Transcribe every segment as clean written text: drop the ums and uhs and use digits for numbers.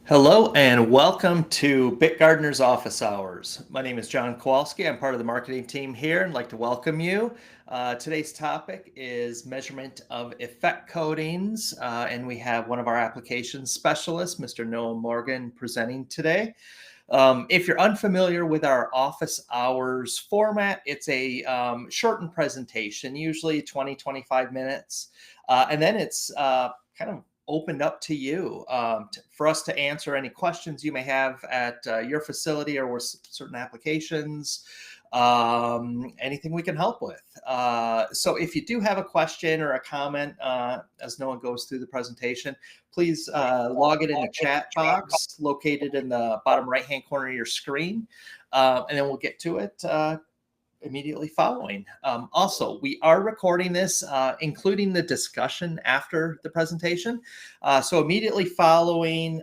Hello and welcome to BYK-Gardner's office hours. My name is John Kowalski. I'm part of the marketing team here and like to welcome you. Today's topic is measurement of effect coatings, and we have one of our applications specialists, Mr. Noah Morgan, presenting today. If you're unfamiliar with our office hours format, it's a shortened presentation, usually 20-25 minutes, and then it's kind of opened up to you for us to answer any questions you may have at your facility or with certain applications, anything we can help with. So if you do have a question or a comment as Noah goes through the presentation, please log it in the chat box located in the bottom right-hand corner of your screen, and then we'll get to it immediately following. Also, we are recording this, including the discussion after the presentation. So immediately following,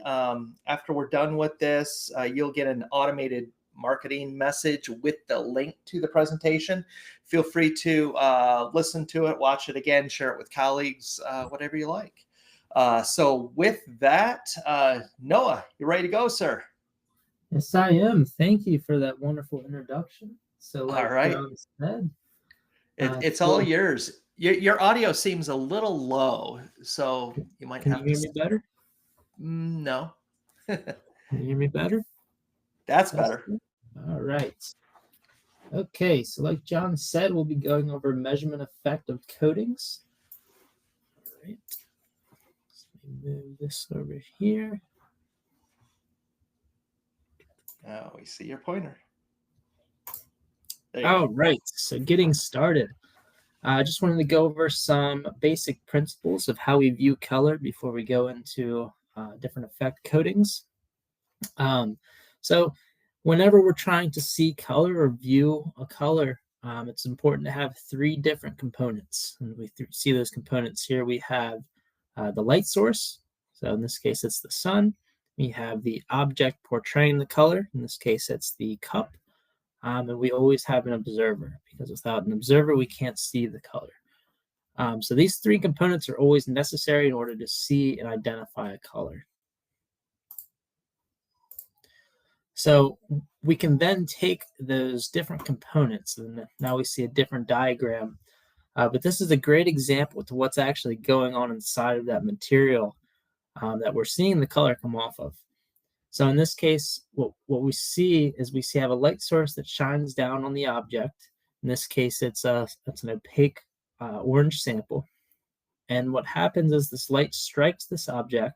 after we're done with this, you'll get an automated marketing message with the link to the presentation. Feel free to listen to it, watch it again, share it with colleagues, whatever you like. So with that, Noah, you ready to go, sir? Yes, I am. Thank you for that wonderful introduction. So like All right. John said, It's all yours. Your audio seems a little low, so you might have to. Can you hear me better? No. Can you hear me better? That's better. Good. All right. Okay, so like John said, we'll be going over measurement effect of coatings. All right. Let me move this over here. Oh, we see your pointer. All right, so getting started. I just wanted to go over some basic principles of how we view color before we go into different effect coatings. So whenever we're trying to see color or view a color, it's important to have three different components. And we see those components here. We have the light source. So in this case, it's the sun. We have the object portraying the color. In this case, it's the cup. And we always have an observer, because without an observer, we can't see the color. So these three components are always necessary in order to see and identify a color. So we can then take those different components, and now we see a different diagram. But this is a great example to what's actually going on inside of that material that we're seeing the color come off of. So in this case, what we see is we have a light source that shines down on the object. In this case, it's an opaque orange sample. And what happens is this light strikes this object.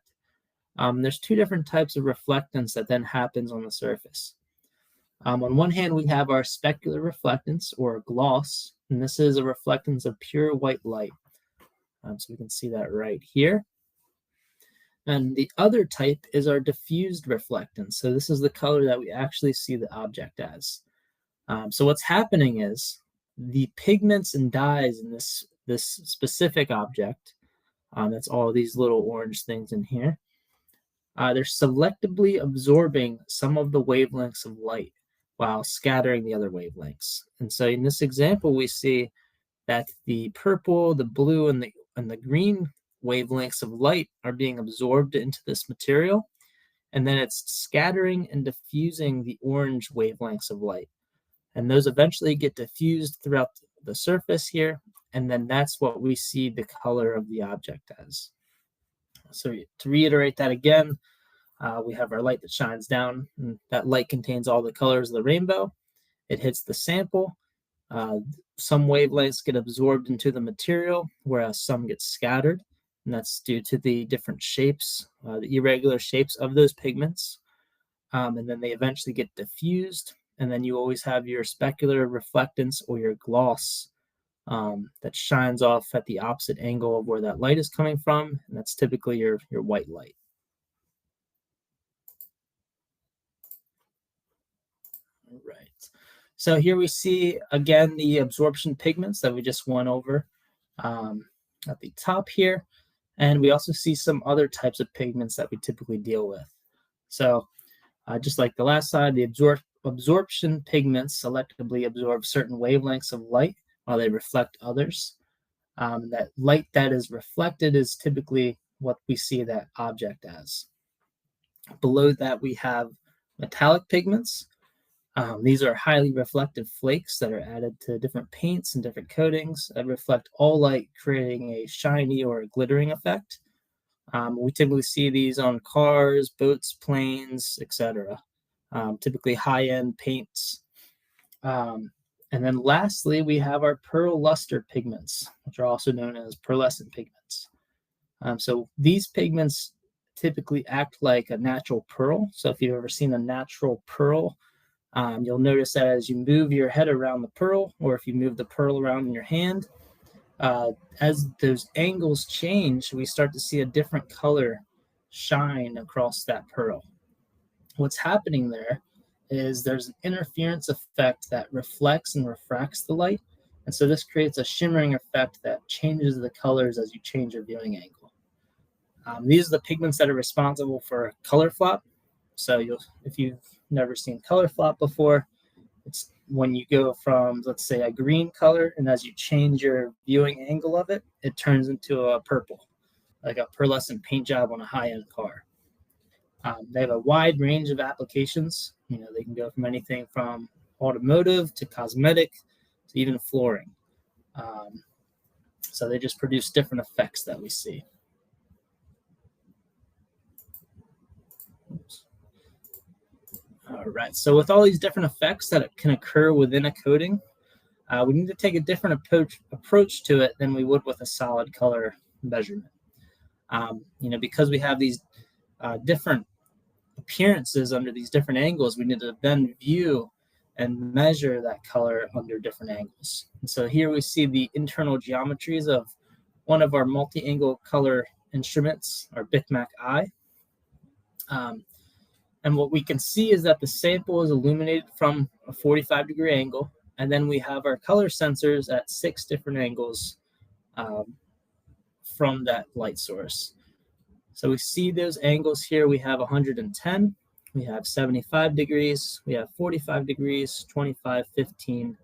There's two different types of reflectance that then happens on the surface. On one hand, we have our specular reflectance, or gloss, and this is a reflectance of pure white light. So we can see that right here. And the other type is our diffused reflectance. So this is the color that we actually see the object as. So what's happening is the pigments and dyes in this specific object, that's all these little orange things in here, they're selectively absorbing some of the wavelengths of light while scattering the other wavelengths. And so in this example, we see that the purple, the blue, and the green wavelengths of light are being absorbed into this material, and then it's scattering and diffusing the orange wavelengths of light. And those eventually get diffused throughout the surface here, and then that's what we see the color of the object as. So to reiterate that again, we have our light that shines down, and that light contains all the colors of the rainbow. It hits the sample. Some wavelengths get absorbed into the material, whereas some get scattered. And that's due to the different shapes, the irregular shapes of those pigments. And then they eventually get diffused. And then you always have your specular reflectance, or your gloss, that shines off at the opposite angle of where that light is coming from. And that's typically your white light. All right. So here we see, again, the absorption pigments that we just went over at the top here. And we also see some other types of pigments that we typically deal with. So just like the last slide, the absorption pigments selectively absorb certain wavelengths of light while they reflect others. That light that is reflected is typically what we see that object as. Below that, we have metallic pigments. These are highly reflective flakes that are added to different paints and different coatings that reflect all light, creating a shiny or a glittering effect. We typically see these on cars, boats, planes, etc. Typically high-end paints. And then lastly, we have our pearl luster pigments, which are also known as pearlescent pigments. So these pigments typically act like a natural pearl. So if you've ever seen a natural pearl, you'll notice that as you move your head around the pearl, or if you move the pearl around in your hand, as those angles change, we start to see a different color shine across that pearl. What's happening there is there's an interference effect that reflects and refracts the light. And so this creates a shimmering effect that changes the colors as you change your viewing angle. These are the pigments that are responsible for color flop. So if you've never seen color flop before, it's when you go from, let's say, a green color, and as you change your viewing angle of it, it turns into a purple, like a pearlescent paint job on a high-end car. They have a wide range of applications. They can go from anything from automotive to cosmetic to even flooring. So they just produce different effects that we see. Oops. All right, so with all these different effects that can occur within a coating, we need to take a different approach to it than we would with a solid color measurement. Because we have these different appearances under these different angles, we need to then view and measure that color under different angles. And so here we see the internal geometries of one of our multi-angle color instruments, our BYK-Gardner. And what we can see is that the sample is illuminated from a 45-degree angle, and then we have our color sensors at 6 different angles from that light source. So we see those angles here. We have 110, we have 75 degrees, we have 45 degrees, 25, 15,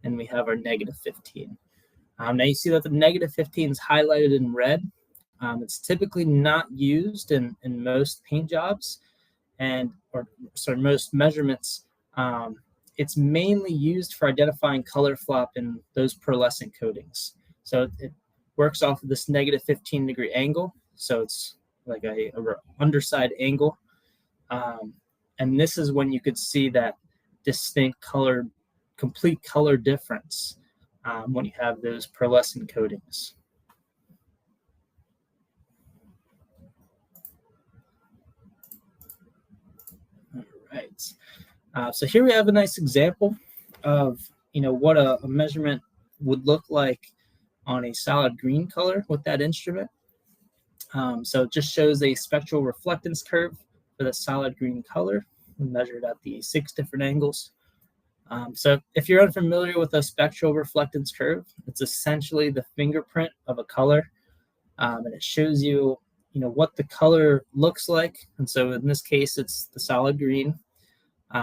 and we have our negative 15. Now you see that the negative 15 is highlighted in red. It's typically not used in most paint jobs or most measurements. It's mainly used for identifying color flop in those pearlescent coatings. So it works off of this negative 15-degree angle. So it's like a underside angle. And this is when you could see that distinct complete color difference when you have those pearlescent coatings. All right. So here we have a nice example of what a measurement would look like on a solid green color with that instrument. So it just shows a spectral reflectance curve for the solid green color measured at the 6 different angles. So if you're unfamiliar with a spectral reflectance curve, it's essentially the fingerprint of a color, and it shows you, what the color looks like. And so in this case, it's the solid green.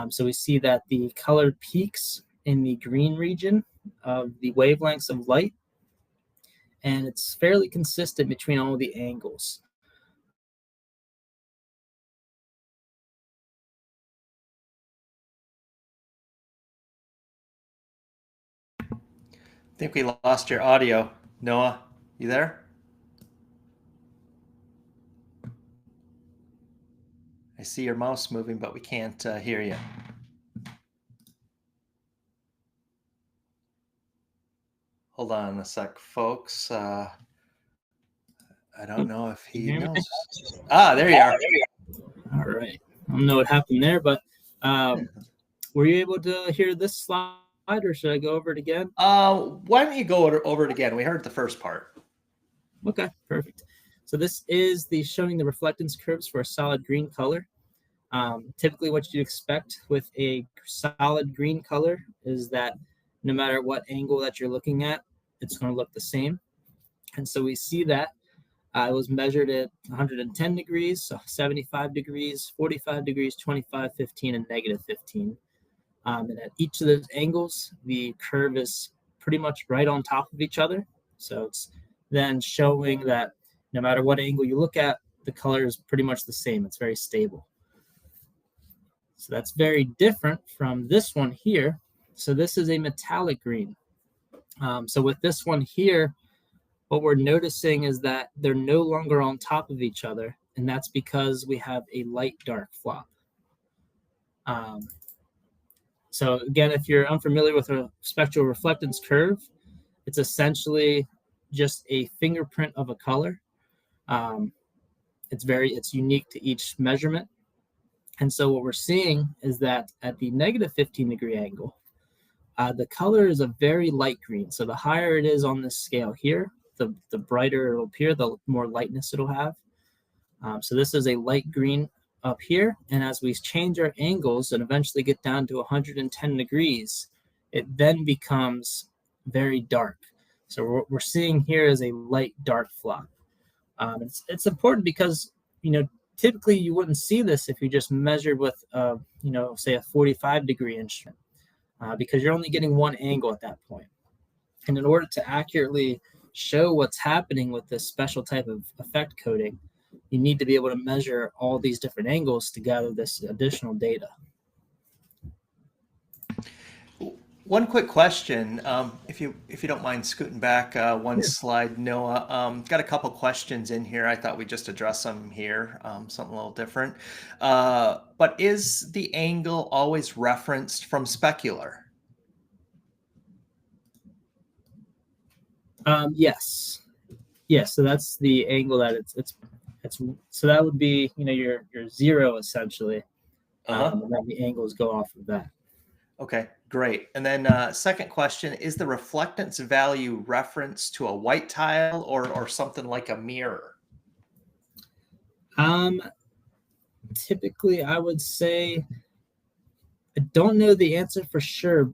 So we see that the color peaks in the green region of the wavelengths of light, and it's fairly consistent between all the angles. I think we lost your audio. Noah, you there? I see your mouse moving, but we can't hear you. Hold on a sec, folks. I don't know if he knows. There you are. All right. I don't know what happened there, but were you able to hear this slide, or should I go over it again? Why don't you go over it again? We heard the first part. Okay, perfect. So this is showing the reflectance curves for a solid green color. Typically what you'd expect with a solid green color is that no matter what angle that you're looking at, it's going to look the same. And so we see that it was measured at 110 degrees, 75 degrees, 45 degrees, 25, 15, and negative 15. And at each of those angles, the curve is pretty much right on top of each other. So it's then showing that no matter what angle you look at, the color is pretty much the same. It's very stable. So that's very different from this one here. So this is a metallic green. So with this one here, what we're noticing is that they're no longer on top of each other, and that's because we have a light-dark flop. So again, if you're unfamiliar with a spectral reflectance curve, it's essentially just a fingerprint of a color. It's unique to each measurement. And so what we're seeing is that at the negative 15-degree angle, the color is a very light green. So the higher it is on this scale here, the brighter it'll appear, the more lightness it'll have. So this is a light green up here. And as we change our angles and eventually get down to 110 degrees, it then becomes very dark. So what we're seeing here is a light dark flop. It's important because, typically you wouldn't see this if you just measured with, say a 45-degree instrument, because you're only getting one angle at that point. And in order to accurately show what's happening with this special type of effect coding, you need to be able to measure all these different angles to gather this additional data. One quick question, if you don't mind scooting back one slide, Noah. Got a couple questions in here. I thought we'd just address them here, something a little different. But is the angle always referenced from specular? Yes. So that's the angle that it's so that would be your zero essentially, and then the angles go off of that. Okay, great. And then second question, is the reflectance value reference to a white tile or something like a mirror? Typically I would say I don't know the answer for sure.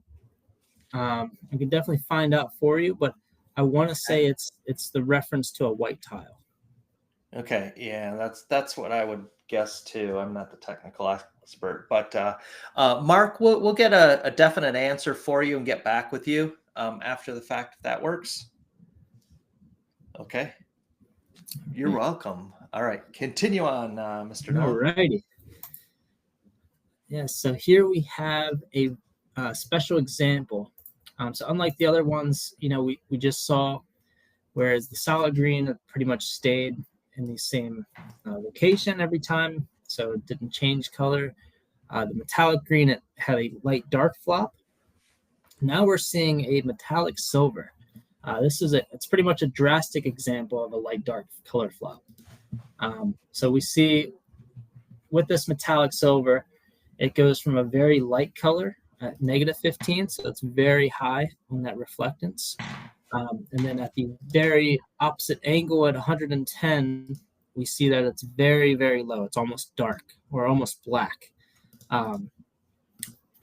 I can definitely find out for you, but I want to say it's the reference to a white tile. Okay, yeah, that's what I would guess too. I'm not the technical expert, but Mark, we'll get a definite answer for you and get back with you after the fact if that works. Okay, you're welcome. All right, continue on, Mr. Noah. All righty. Yeah, so here we have a special example. So unlike the other ones, we just saw, whereas the solid green pretty much stayed in the same location every time, so it didn't change color. The metallic green, it had a light dark flop. Now we're seeing a metallic silver. It's pretty much a drastic example of a light dark color flop. So we see with this metallic silver, it goes from a very light color at negative 15, so it's very high on that reflectance. And then at the very opposite angle at 110, we see that it's very, very low. It's almost dark or almost black. And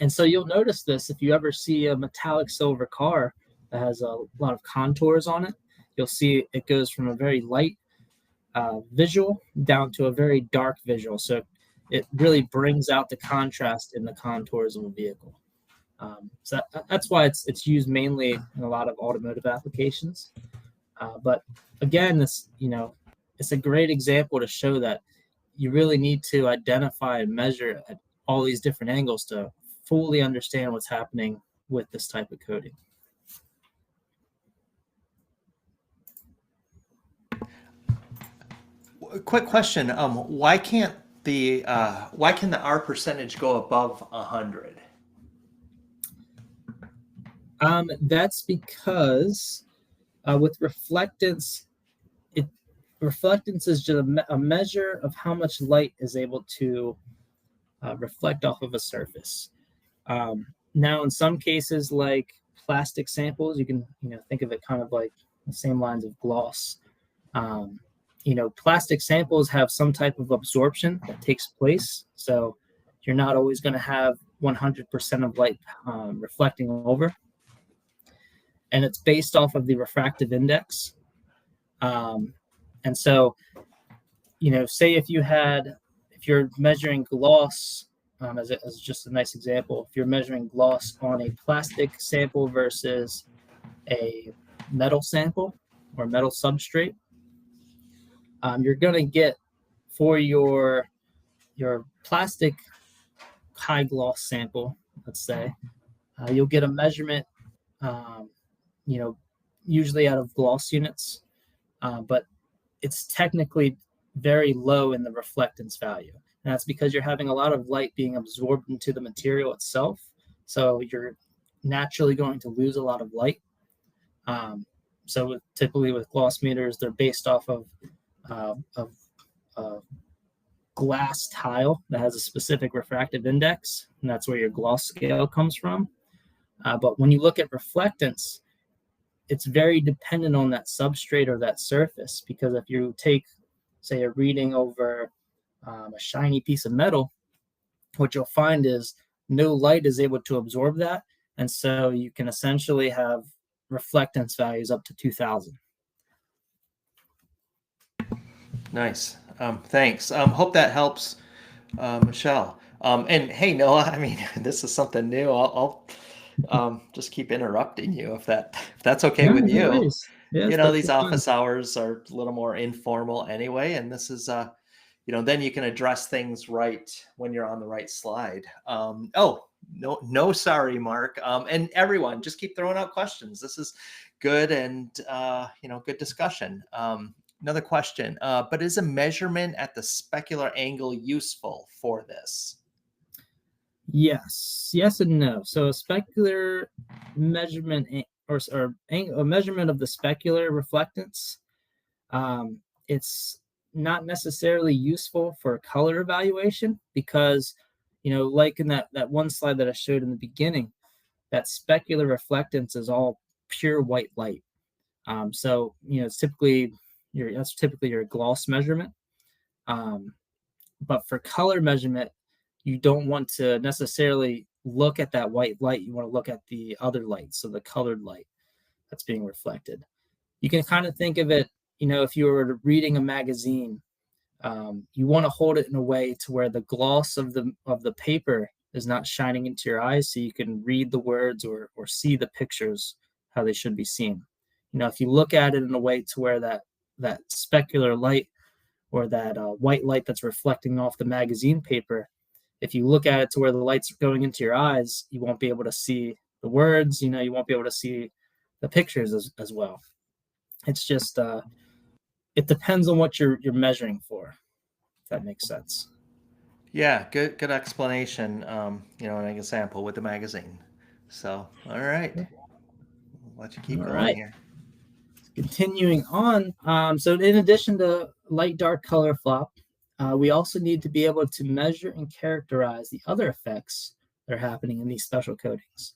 so you'll notice this if you ever see a metallic silver car that has a lot of contours on it. You'll see it goes from a very light visual down to a very dark visual. So it really brings out the contrast in the contours of a vehicle. So that's why it's used mainly in a lot of automotive applications. But again, it's a great example to show that you really need to identify and measure at all these different angles to fully understand what's happening with this type of coding. Quick question: why can the R percentage go above 100? That's because with reflectance, reflectance is just a measure of how much light is able to reflect off of a surface. Now, in some cases, like plastic samples, you can think of it kind of like the same lines of gloss. Plastic samples have some type of absorption that takes place, so you're not always going to have 100% of light reflecting over. And it's based off of the refractive index. And so, say if you're measuring gloss, as just a nice example, if you're measuring gloss on a plastic sample versus a metal sample or metal substrate, you're going to get for your plastic high gloss sample, let's say, you'll get a measurement, you know, usually out of gloss units, but it's technically very low in the reflectance value. And that's because you're having a lot of light being absorbed into the material itself. So you're naturally going to lose a lot of light. So typically with gloss meters, they're based off of glass tile that has a specific refractive index, and that's where your gloss scale comes from. But when you look at reflectance, it's very dependent on that substrate or that surface, because if you take, say, a reading over a shiny piece of metal, what you'll find is no light is able to absorb that, and so you can essentially have reflectance values up to 2000. Nice. Thanks. Hope that helps, Michelle. And hey, Noah, I mean, this is something new. I'll just keep interrupting you if that's okay No, with no you. worries. Yeah, it's These perfectly fine. office hours are a little more informal anyway, and this is then you can address things right when you're on the right slide. Oh, no, sorry, Mark. And everyone, just keep throwing out questions. This is good and good discussion. Another question, but is a measurement at the specular angle useful for this? Yes and no. So a specular measurement or a measurement of the specular reflectance, it's not necessarily useful for color evaluation because, like in that one slide that I showed in the beginning, that specular reflectance is all pure white light. So it's typically your gloss measurement. But for color measurement, you don't want to necessarily look at that white light. You want to look at the other light, so the colored light that's being reflected. You can kind of think of it, if you were reading a magazine, you want to hold it in a way to where the gloss of the paper is not shining into your eyes, so you can read the words or see the pictures how they should be seen. If you look at it in a way to where that specular light or that white light that's reflecting off the magazine paper, if you look at it to where the light's going into your eyes, you won't be able to see the words, you won't be able to see the pictures as well. It's just, it depends on what you're measuring for, if that makes sense. Yeah, good explanation. An example with the magazine. So, all right. I'll let you keep All going right. here. Continuing on, so in addition to light dark color flop, we also need to be able to measure and characterize the other effects that are happening in these special coatings.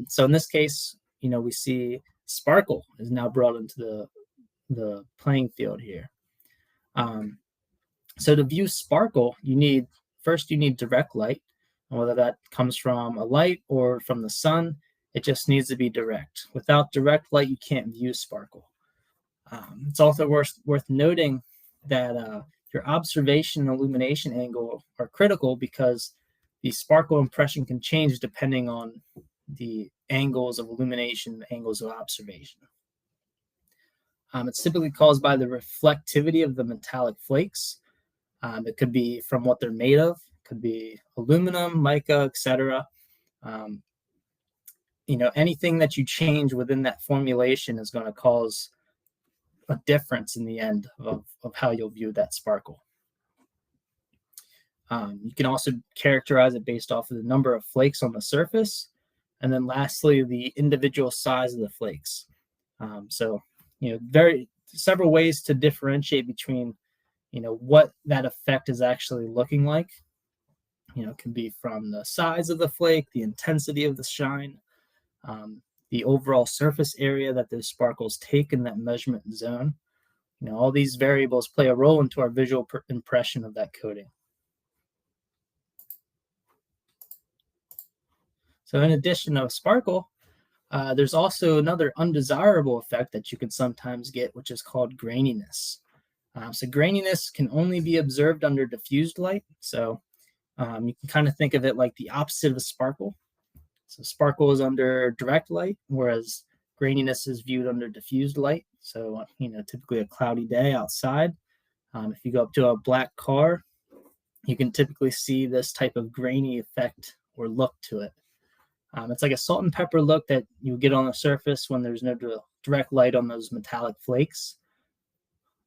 So in this case, we see sparkle is now brought into the playing field here. So to view sparkle, you need direct light, and whether that comes from a light or from the sun, it just needs to be direct. Without direct light, you can't view sparkle. It's also worth noting that your observation and illumination angle are critical because the sparkle impression can change depending on the angles of illumination and angles of observation. It's typically caused by the reflectivity of the metallic flakes. It could be from what they're made of. It could be aluminum, mica, etc. Anything that you change within that formulation is going to cause a difference in the end of how you'll view that sparkle. You can also characterize it based off of the number of flakes on the surface, and then lastly, the individual size of the flakes. Several ways to differentiate between, what that effect is actually looking like. It can be from the size of the flake, the intensity of the shine, the overall surface area that those sparkles take in that measurement zone. All these variables play a role into our visual impression of that coating. So in addition to sparkle, there's also another undesirable effect that you can sometimes get, which is called graininess. So graininess can only be observed under diffused light. So you can kind of think of it like the opposite of a sparkle. So sparkle is under direct light, whereas graininess is viewed under diffused light. So, typically a cloudy day outside. If you go up to a black car, you can typically see this type of grainy effect or look to it. It's like a salt and pepper look that you get on the surface when there's no direct light on those metallic flakes.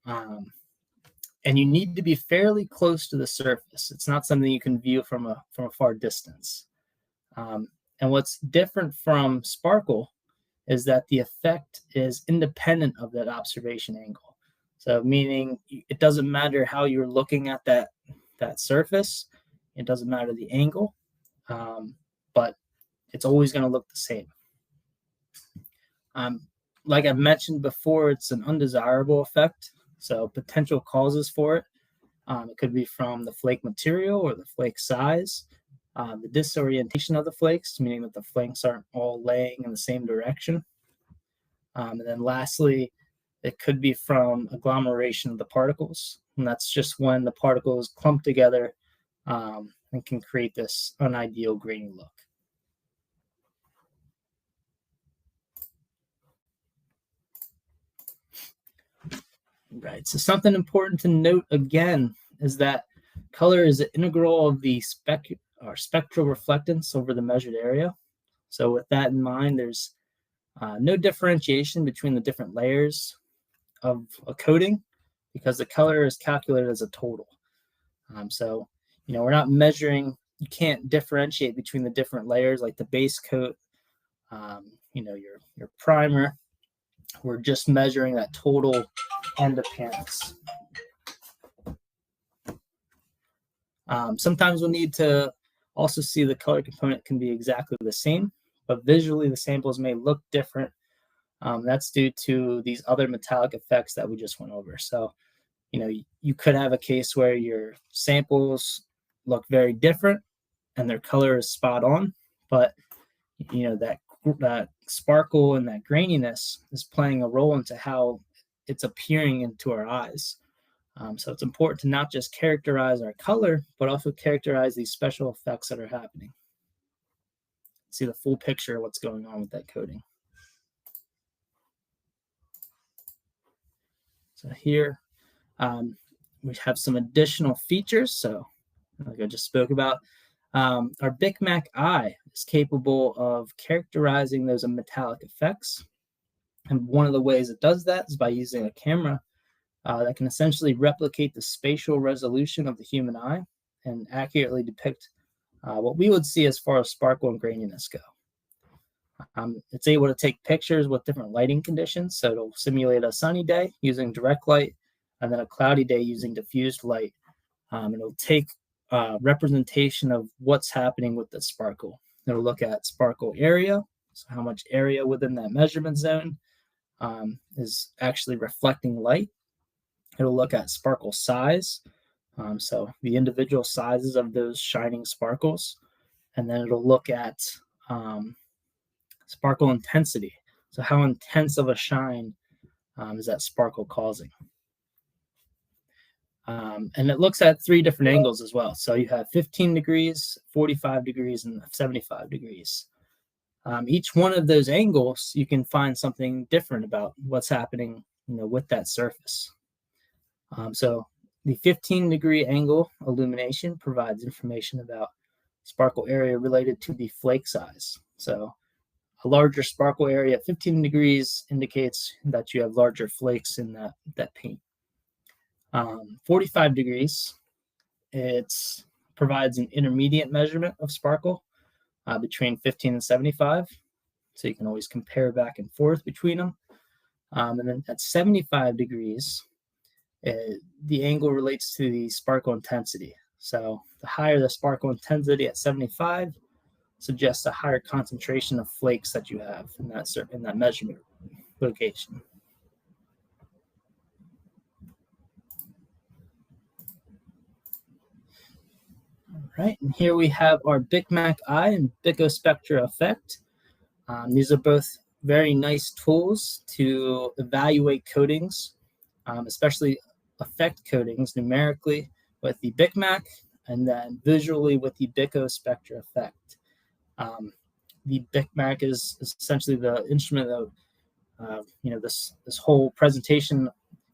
And you need to be fairly close to the surface. It's not something you can view from a far distance. And what's different from sparkle is that the effect is independent of that observation angle. So meaning it doesn't matter how you're looking at that surface, it doesn't matter the angle, but it's always going to look the same. Like I've mentioned before, it's an undesirable effect. So potential causes for it, it could be from the flake material or the flake size, the disorientation of the flakes, meaning that the flakes aren't all laying in the same direction. And then lastly, it could be from agglomeration of the particles. And that's just when the particles clump together and can create this unideal grainy look. Right, so something important to note again is that color is an integral of the spectral reflectance over the measured area. So with that in mind, there's no differentiation between the different layers of a coating because the color is calculated as a total. So, we're not measuring, you can't differentiate between the different layers like the base coat, your primer. We're just measuring that total end appearance. Sometimes we'll need to also see the color component can be exactly the same, but visually the samples may look different. That's due to these other metallic effects that we just went over. So, you could have a case where your samples look very different and their color is spot on, but that sparkle and that graininess is playing a role into how it's appearing into our eyes. So it's important to not just characterize our color, but also characterize these special effects that are happening. See the full picture of what's going on with that coating. So here we have some additional features. So like I just spoke about, our BYK eye is capable of characterizing those metallic effects. And one of the ways it does that is by using a camera that can essentially replicate the spatial resolution of the human eye and accurately depict what we would see as far as sparkle and graininess go. It's able to take pictures with different lighting conditions. So it'll simulate a sunny day using direct light and then a cloudy day using diffused light. It'll take representation of what's happening with the sparkle. It'll look at sparkle area, so how much area within that measurement zone is actually reflecting light. It'll look at sparkle size, so the individual sizes of those shining sparkles, and then it'll look at sparkle intensity, so how intense of a shine is that sparkle causing. And it looks at 3 different angles as well. So you have 15 degrees, 45 degrees, and 75 degrees. Each one of those angles, you can find something different about what's happening, with that surface. So the 15-degree angle illumination provides information about sparkle area related to the flake size. So a larger sparkle area at 15 degrees indicates that you have larger flakes in that paint. 45 degrees, it provides an intermediate measurement of sparkle between 15 and 75. So you can always compare back and forth between them. And then at 75 degrees, the angle relates to the sparkle intensity. So the higher the sparkle intensity at 75 suggests a higher concentration of flakes that you have in that measurement location. All right, and here we have our BYK eye and Bicospectra effect. These are both very nice tools to evaluate coatings, especially effect coatings numerically with the BYK and then visually with the Bicospectra effect. The BYK is essentially the instrument of, this whole presentation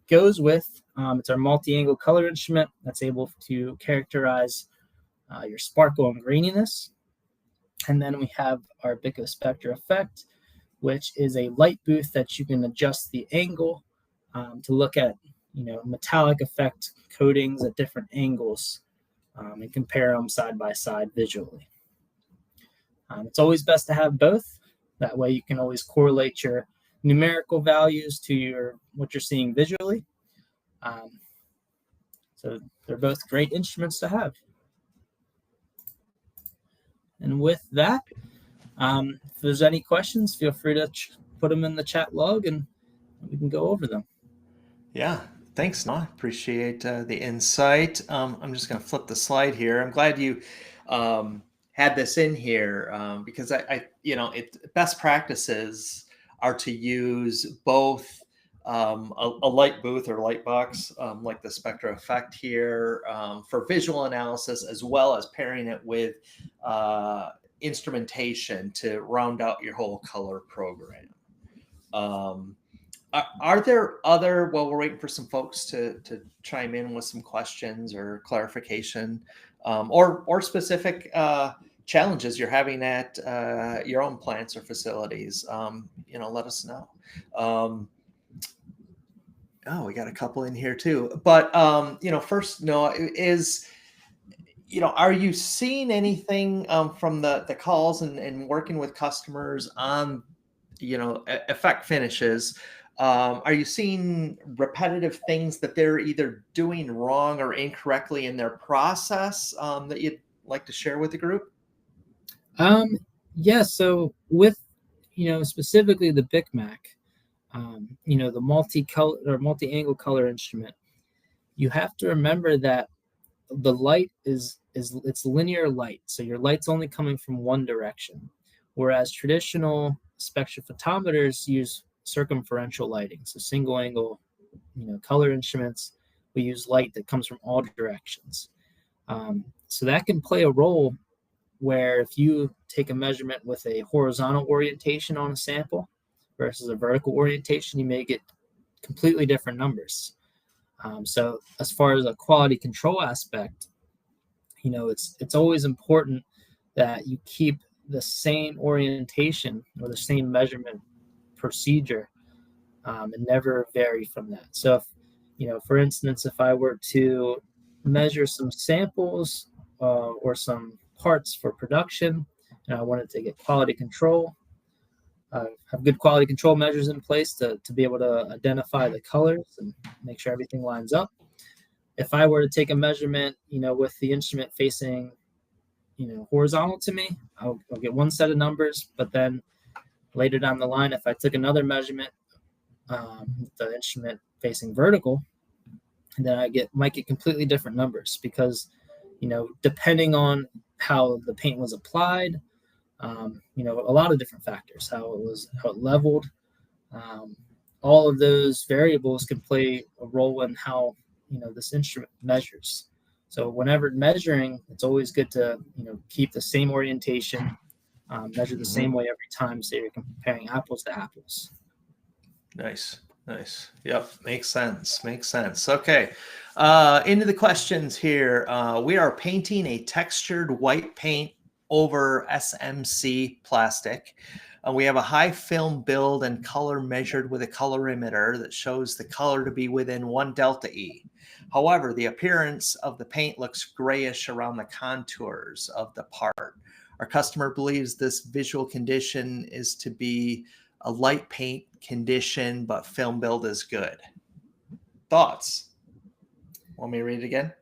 goes with, it's our multi-angle color instrument that's able to characterize your sparkle and graininess. And then we have our BYK-Spectra effect, which is a light booth that you can adjust the angle to look at, metallic effect coatings at different angles and compare them side by side visually. It's always best to have both. That way you can always correlate your numerical values to what you're seeing visually. So they're both great instruments to have. And with that, if there's any questions, feel free to put them in the chat log and we can go over them. Yeah, thanks, Noah. Appreciate the insight. I'm just going to flip the slide here. I'm glad you had this in here because best practices are to use both a light booth or light box like the Spectra effect here for visual analysis, as well as pairing it with instrumentation to round out your whole color program. Are there other, while we're waiting for some folks to chime in with some questions or clarification or specific challenges you're having at your own plants or facilities, let us know. We got a couple in here too. But, first, Noah, are you seeing anything from the calls and working with customers on, effect finishes? Are you seeing repetitive things that they're either doing wrong or incorrectly in their process that you'd like to share with the group? Yeah, so with, specifically the BYK-Mac, the multi-color or multi-angle color instrument, you have to remember that the light it's linear light. So your light's only coming from one direction, whereas traditional spectrophotometers use circumferential lighting. So single angle, color instruments, we use light that comes from all directions. So that can play a role where if you take a measurement with a horizontal orientation on a sample versus a vertical orientation, you may get completely different numbers. So as far as a quality control aspect, it's always important that you keep the same orientation or the same measurement procedure and never vary from that. So if, for instance, if I were to measure some samples or some parts for production and I wanted to get quality control, have good quality control measures in place to be able to identify the colors and make sure everything lines up. If I were to take a measurement, with the instrument facing, horizontal to me, I'll get one set of numbers, but then later down the line, if I took another measurement, the instrument facing vertical, then I might get completely different numbers because, depending on how the paint was applied, a lot of different factors, how it leveled, all of those variables can play a role in how, this instrument measures. So whenever measuring, it's always good to, keep the same orientation, measure the same way every time, so you're comparing apples to apples. Nice. Yep. Makes sense. Okay. Into the questions here. We are painting a textured white paint over SMC plastic. We have a high film build and color measured with a colorimeter that shows the color to be within 1 delta E. However, the appearance of the paint looks grayish around the contours of the part. Our customer believes this visual condition is to be a light paint condition, but film build is good. Thoughts? Want me to read it again?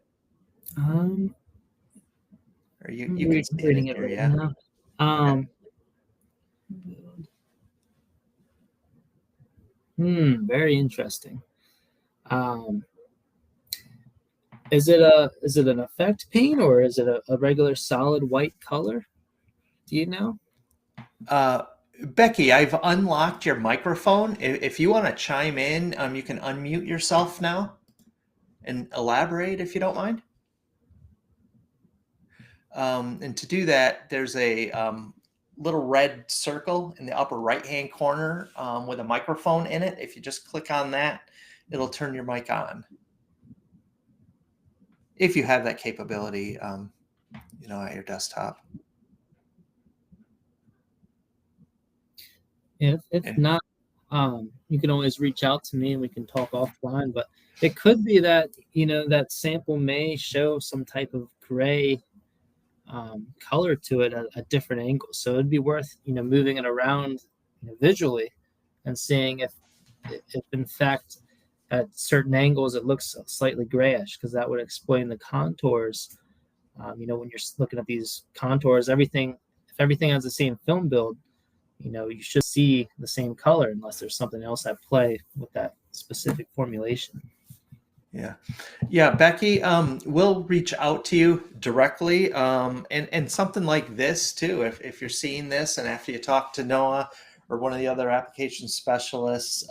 Or you can see reading it right now. Okay. Very interesting. Is it an effect paint or is it a regular solid white color? Do you know? Becky, I've unlocked your microphone. If you want to chime in, you can unmute yourself now and elaborate if you don't mind. And to do that, there's a little red circle in the upper right-hand corner with a microphone in it. If you just click on that, it'll turn your mic on. If you have that capability, at your desktop. If not, you can always reach out to me and we can talk offline. But it could be that that sample may show some type of gray color to it at different angles. So it'd be worth moving it around visually and seeing if in fact at certain angles it looks slightly grayish, because that would explain the contours. When you're looking at these contours, if everything has the same film build, you should see the same color unless there's something else at play with that specific formulation. Yeah, Becky, we'll reach out to you directly, and something like this too. If you're seeing this, and after you talk to Noah or one of the other application specialists,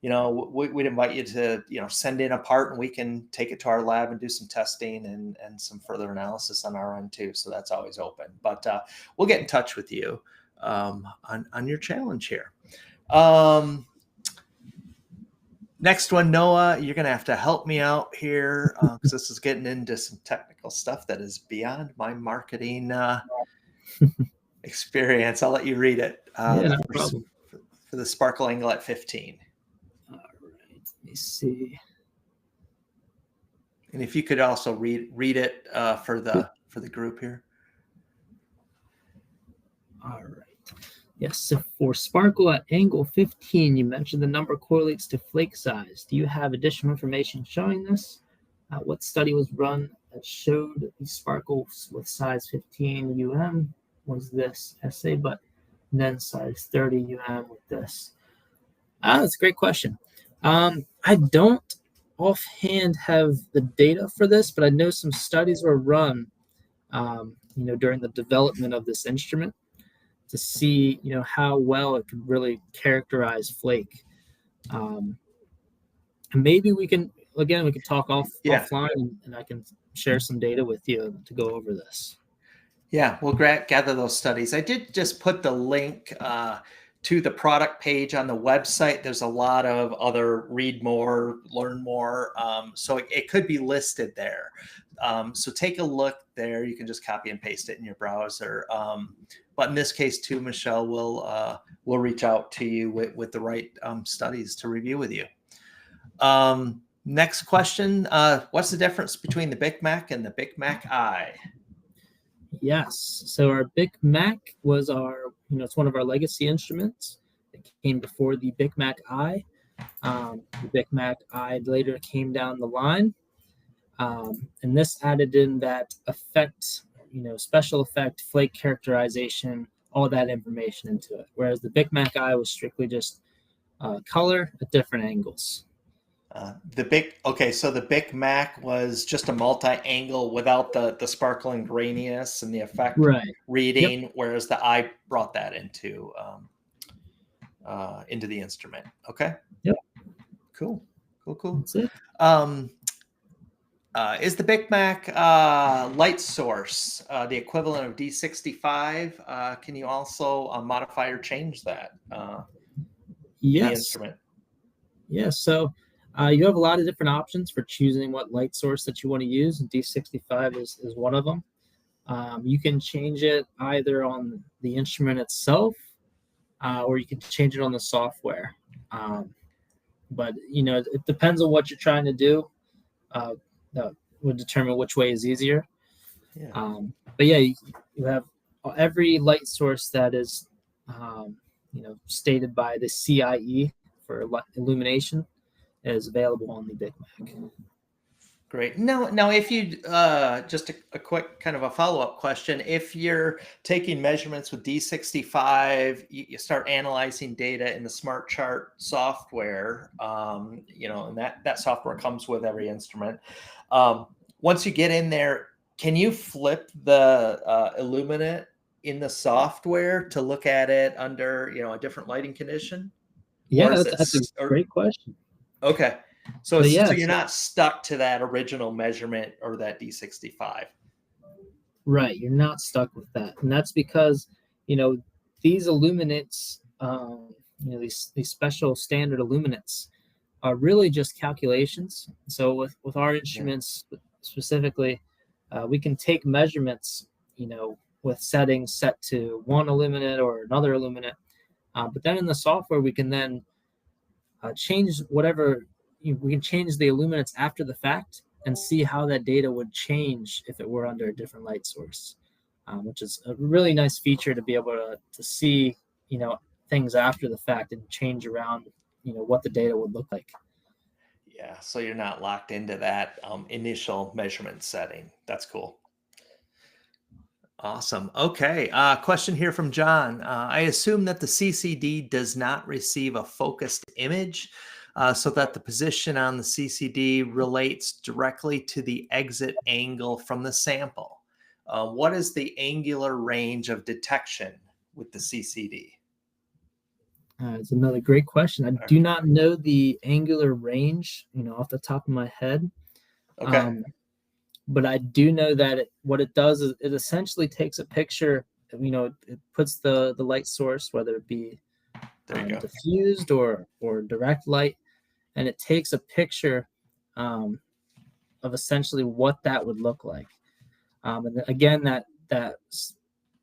we'd invite you to send in a part, and we can take it to our lab and do some testing and some further analysis on our end too. So that's always open. But we'll get in touch with you on your challenge here. Next one, Noah, you're going to have to help me out here because this is getting into some technical stuff that is beyond my marketing experience. I'll let you read it. No problem. For the sparkle angle at 15. All right, let me see. And if you could also read it for the group here. All right. Yes, so for sparkle at angle 15, you mentioned the number correlates to flake size. Do you have additional information showing this? What study was run that showed the sparkles with size 15 UM was this essay, but then size 30 UM with this? That's a great question. I don't offhand have the data for this, but I know some studies were run, during the development of this instrument, to see how well it could really characterize flake. And maybe we can talk offline, and I can share some data with you to go over this. Yeah, we'll gather those studies. I did just put the link to the product page on the website. There's a lot of other read more, learn more. So it could be listed there. So take a look there. You can just copy and paste it in your browser. But in this case too, Michelle will reach out to you with the right studies to review with you. Next question. What's the difference between the BYK and the BYK-I? Yes. So our BYK was it's one of our legacy instruments. It came before the BYK-I. The BYK-I later came down the line. And this added in that effect, special effect, flake characterization, all that information into it. Whereas the BYK-I was strictly just color at different angles. So the BYK was just a multi-angle without the sparkling graininess and the effect reading, yep. Whereas the I brought that into the instrument. Okay. Yep. Cool. That's it. Is the BYK light source the equivalent of D65? Can you also modify or change that? Yes. The instrument. Yes. So you have a lot of different options for choosing what light source that you want to use, and D65 is one of them. You can change it either on the instrument itself, or you can change it on the software. But it depends on what you're trying to do. That would determine which way is easier. Yeah. But yeah, you have every light source that is, stated by the CIE for illumination is available on the BYK. Great. Now, if you just a quick kind of a follow-up question, if you're taking measurements with D65, you start analyzing data in the Smart Chart software, and that software comes with every instrument. Once you get in there, can you flip the illuminant in the software to look at it under a different lighting condition? Yeah, that's a great question. Okay. So you're not stuck to that original measurement or that D65. Right. You're not stuck with that. And that's because, these illuminants, these special standard illuminants, are really just calculations. So with our instruments specifically, we can take measurements, with settings set to one illuminant or another illuminant. But then in the software, we can then change whatever, we can change the illuminants after the fact and see how that data would change if it were under a different light source, which is a really nice feature to be able to see, things after the fact and change around, what the data would look like. Yeah, so you're not locked into that initial measurement setting. That's cool. Awesome. Okay. Question here from John. I assume that the CCD does not receive a focused image so that the position on the CCD relates directly to the exit angle from the sample. What is the angular range of detection with the CCD? It's another great question. I do not know the angular range, off the top of my head. Okay. But I do know that what it does is it essentially takes a picture. It puts the light source, whether it be diffused or direct light, and it takes a picture of essentially what that would look like. And again, that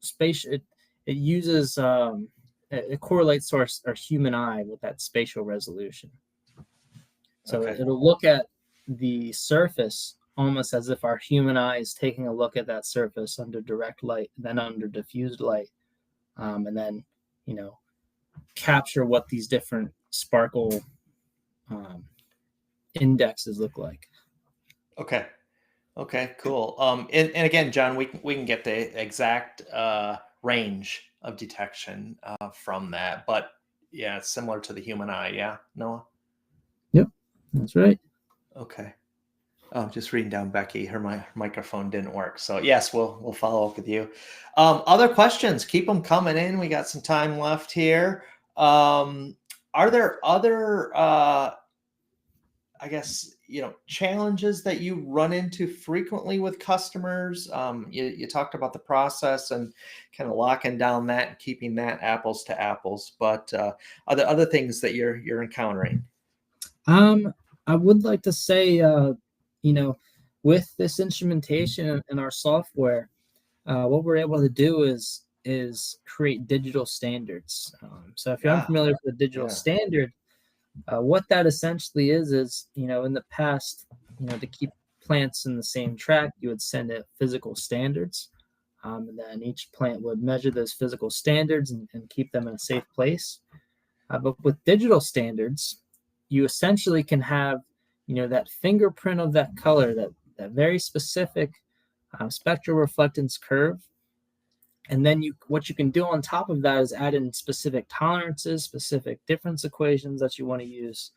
space it uses it correlates to our human eye with that spatial resolution. So it'll look at the surface almost as if our human eye is taking a look at that surface under direct light, then under diffused light, and then capture what these different sparkle indexes look like. Okay. Okay, cool. And again, John, we can get the exact range of detection from that, but yeah, it's similar to the human eye. Yeah, Noah. Yep, that's right. Okay. Oh, just reading down Becky. Her microphone didn't work, so yes, we'll follow up with you. Other questions? Keep them coming in. We got some time left here. Are there other I guess, challenges that you run into frequently with customers? You talked about the process and kind of locking down that and keeping that apples to apples, but are there other things that you're encountering? I would like to say, with this instrumentation and our software, what we're able to do is create digital standards. So if you're unfamiliar with the digital standard, what that essentially is in the past, to keep plants in the same track, you would send out physical standards, and then each plant would measure those physical standards and keep them in a safe place. But with digital standards, you essentially can have, that fingerprint of that color, that very specific spectral reflectance curve. And then what you can do on top of that is add in specific tolerances, specific difference equations that you want to use,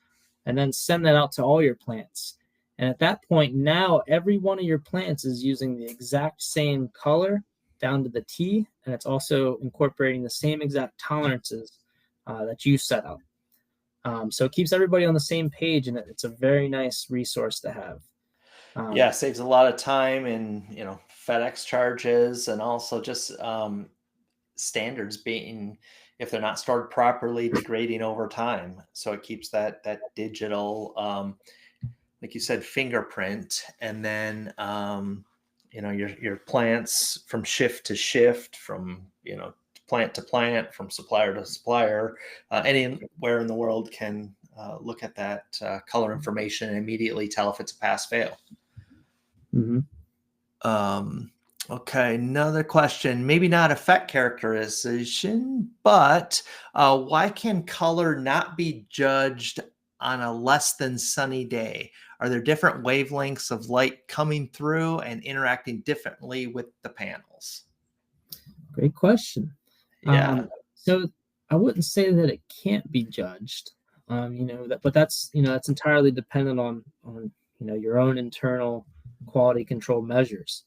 and then send that out to all your plants. And at that point, now every one of your plants is using the exact same color down to the T, and it's also incorporating the same exact tolerances that you set out. So it keeps everybody on the same page, and it's a very nice resource to have. Yeah, saves a lot of time and FedEx charges, and also just standards being, if they're not stored properly, degrading over time. So it keeps that digital, like you said, fingerprint, and then your plants from shift to shift, from plant to plant, from supplier to supplier, anywhere in the world can look at that color information and immediately tell if it's a pass fail. Mm-hmm. Okay, another question. Maybe not effect characterization, but why can color not be judged on a less than sunny day? Are there different wavelengths of light coming through and interacting differently with the panels? Great question. Yeah. So I wouldn't say that it can't be judged, but that's entirely dependent on your own internal quality control measures.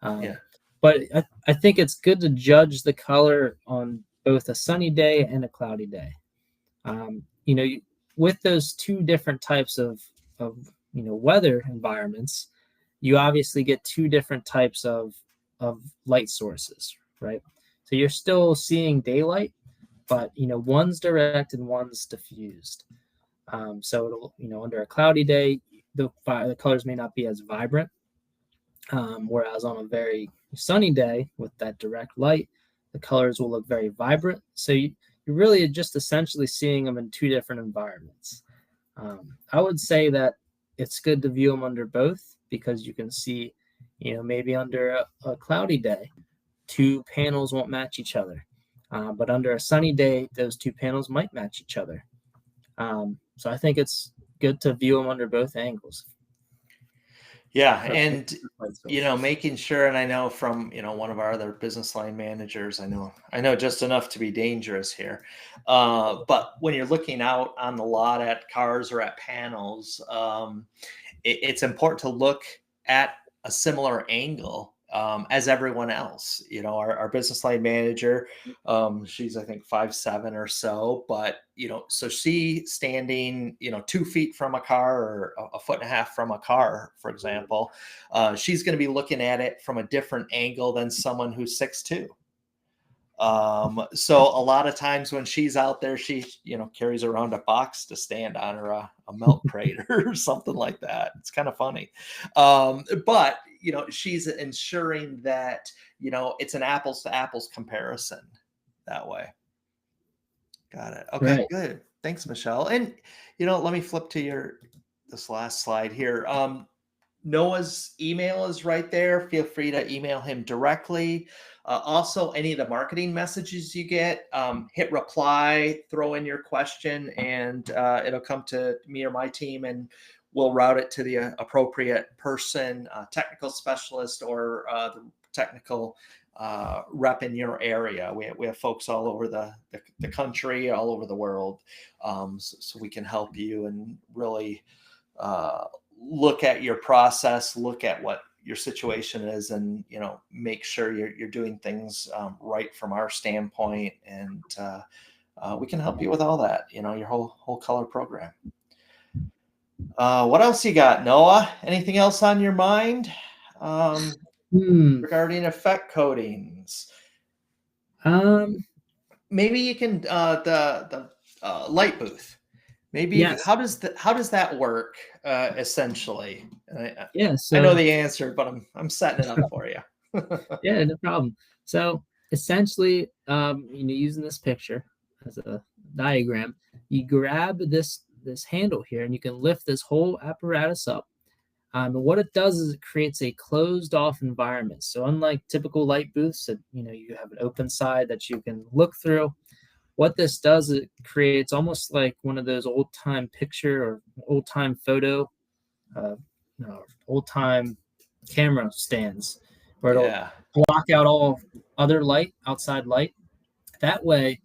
But I think it's good to judge the color on both a sunny day and a cloudy day. With those two different types of weather environments, you obviously get two different types of light sources, right? So you're still seeing daylight, but one's direct and one's diffused. So it'll, under a cloudy day, the colors may not be as vibrant. Whereas on a very sunny day with that direct light, the colors will look very vibrant. So you really are just essentially seeing them in two different environments. I would say that it's good to view them under both because you can see, maybe under a cloudy day, two panels won't match each other. But under a sunny day, those two panels might match each other. So I think it's good to view them under both angles. Yeah, and making sure, and I know from one of our other business line managers, I know just enough to be dangerous here. But when you're looking out on the lot at cars or at panels, it's important to look at a similar angle as everyone else. Our business line manager, she's I think 5'7" or so, but so she standing 2 feet from a car or a foot and a half from a car, for example, she's going to be looking at it from a different angle than someone who's 6'2". So a lot of times when she's out there, she, carries around a box to stand on, or a milk crate or something like that. It's kind of funny. But, she's ensuring that, it's an apples to apples comparison that way. Got it. Okay, Right. good. Thanks, Michelle. And, let me flip to this last slide here. Noah's email is right there. Feel free to email him directly. Also, any of the marketing messages you get, hit reply, throw in your question, and it'll come to me or my team, and we'll route it to the appropriate person, technical specialist, or the technical rep in your area. We have folks all over the country, all over the world, so we can help you and really look at your process, look at what your situation is, and make sure you're doing things right from our standpoint, and we can help you with all that. Your whole color program. What else you got, Noah? Anything else on your mind regarding effect coatings? Maybe you can the light booth. Maybe yes. How does that work essentially? So I know the answer, but I'm setting it up for you. Yeah, no problem. So essentially, using this picture as a diagram, you grab this handle here, and you can lift this whole apparatus up. And what it does is it creates a closed off environment. So unlike typical light booths that you have an open side that you can look through, what this does is it creates almost like one of those old time picture or old time photo, old time camera stands, where it'll block out all other light, outside light. That way,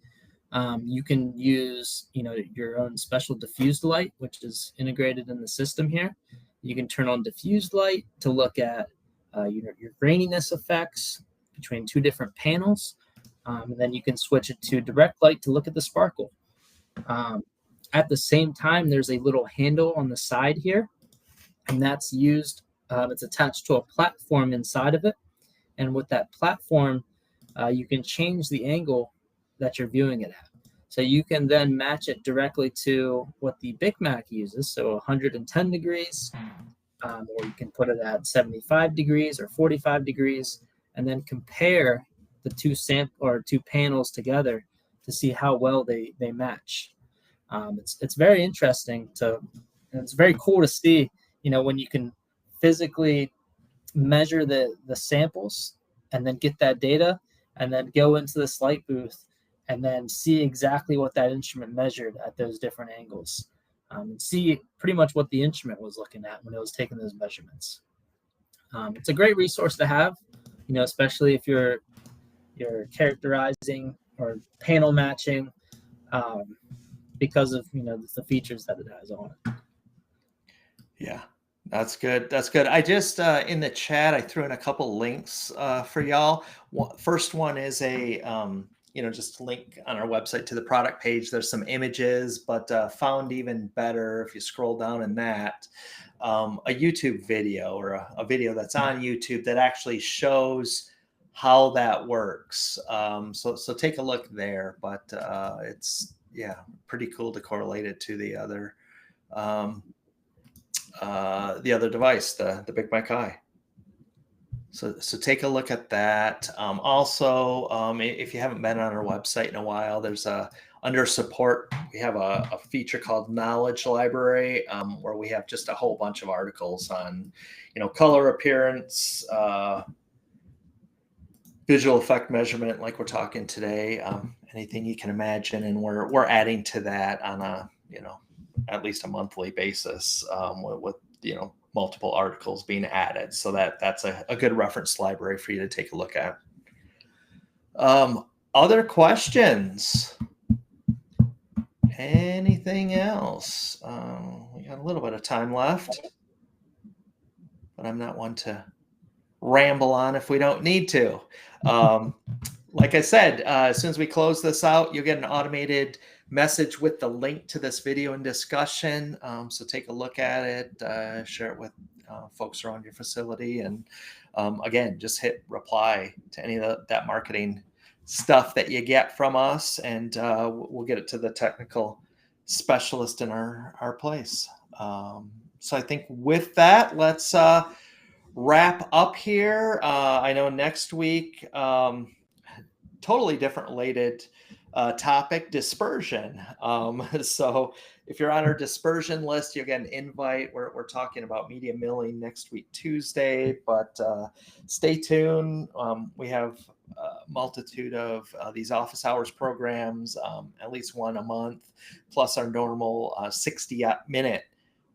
you can use your own special diffused light, which is integrated in the system here. You can turn on diffused light to look at your graininess effects between two different panels. And then you can switch it to direct light to look at the sparkle. At the same time, there's a little handle on the side here, and that's used, it's attached to a platform inside of it. And with that platform, you can change the angle that you're viewing it at. So you can then match it directly to what the BYK uses, so 110 degrees, or you can put it at 75 degrees or 45 degrees, and then compare the two panels together to see how well they match. It's very interesting and it's very cool to see, when you can physically measure the samples and then get that data and then go into this light booth and then see exactly what that instrument measured at those different angles, and see pretty much what the instrument was looking at when it was taking those measurements. It's a great resource to have, especially if you're characterizing or panel matching, because of the features that it has on it. Yeah, that's good. That's good. I just in the chat I threw in a couple links for y'all. First one is a just a link on our website to the product page. There's some images, but found even better if you scroll down in that, a YouTube video, or a video that's on YouTube that actually shows how that works. So take a look there, but it's pretty cool to correlate it to the other the other device, the BYK. So take a look at that. Also, if you haven't been on our website in a while, there's under support, we have a feature called Knowledge Library, where we have just a whole bunch of articles on, color, appearance, visual effect measurement, like we're talking today, anything you can imagine, and we're adding to that on a at least a monthly basis, with multiple articles being added. So that's a good reference library for you to take a look at. Other questions? Anything else? We got a little bit of time left, but I'm not one to ramble on if we don't need to. Like I said, as soon as we close this out, you'll get an automated message with the link to this video and discussion. So take a look at it, share it with folks around your facility. And again, just hit reply to any of that marketing stuff that you get from us, and we'll get it to the technical specialist in our place. So I think with that, let's wrap up here. I know next week, totally different related topic, dispersion. So if you're on our dispersion list, you'll get an invite. We're talking about media milling next week, Tuesday, but stay tuned. We have a multitude of these office hours programs, at least one a month, plus our normal 60-minute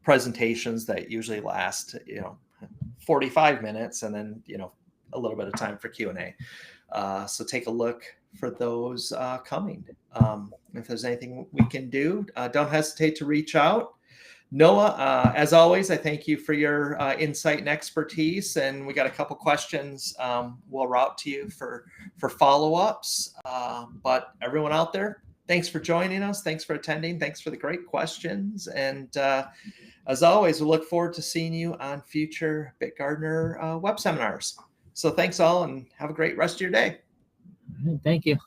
presentations that usually last, 45 minutes, and then, a little bit of time for Q&A. So take a look for those coming. If there's anything we can do, don't hesitate to reach out. Noah, as always, I thank you for your insight and expertise. And we got a couple questions we'll route to you for follow-ups. But everyone out there, thanks for joining us. Thanks for attending. Thanks for the great questions. And as always, we look forward to seeing you on future BYK-Gardner web seminars. So thanks all, and have a great rest of your day. Thank you.